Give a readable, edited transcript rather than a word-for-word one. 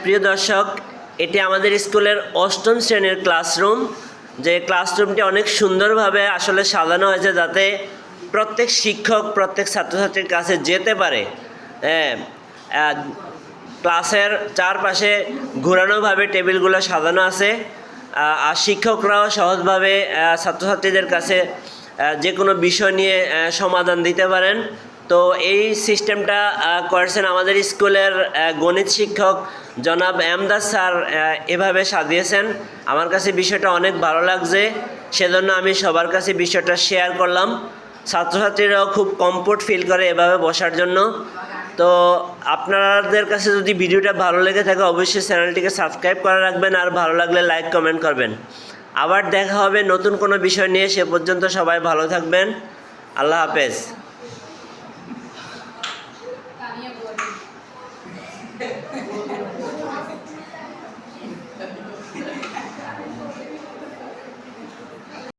প্রিয় দর্শক, এটি আমাদের স্কুলের অষ্টম শ্রেণীর ক্লাসরুম। যে ক্লাসরুমটি অনেক সুন্দরভাবে আসলে সাজানো হয়েছে, যাতে প্রত্যেক শিক্ষক প্রত্যেক ছাত্রছাত্রীর কাছে যেতে পারে। ক্লাসের চারপাশে ঘোরানোভাবে টেবিলগুলো সাজানো আছে, আর শিক্ষকরাও সহজভাবে ছাত্রছাত্রীদের কাছে যে কোনো বিষয় নিয়ে সমাধান দিতে পারেন। তো এই সিস্টেমটা করেছেন আমাদের স্কুলের গণিত শিক্ষক জনাব এমদাদ স্যার। এভাবে সাজিয়েছেন, আমার কাছে বিষয়টা অনেক ভালো লাগছে, সেজন্য আমি সবার কাছে বিষয়টা শেয়ার করলাম। ছাত্রছাত্রীরাও খুব কমফোর্ট ফিল করে এভাবে বসার জন্য। তো আপনাদের কাছে যদি ভিডিওটা ভালো লেগে থাকে অবশ্যই চ্যানেলটিকে সাবস্ক্রাইব করে রাখবেন, আর ভালো লাগলে লাইক কমেন্ট করবেন। আবার দেখা হবে নতুন কোনো বিষয় নিয়ে। সে পর্যন্ত সবাই ভালো থাকবেন। আল্লাহ হাফেজ।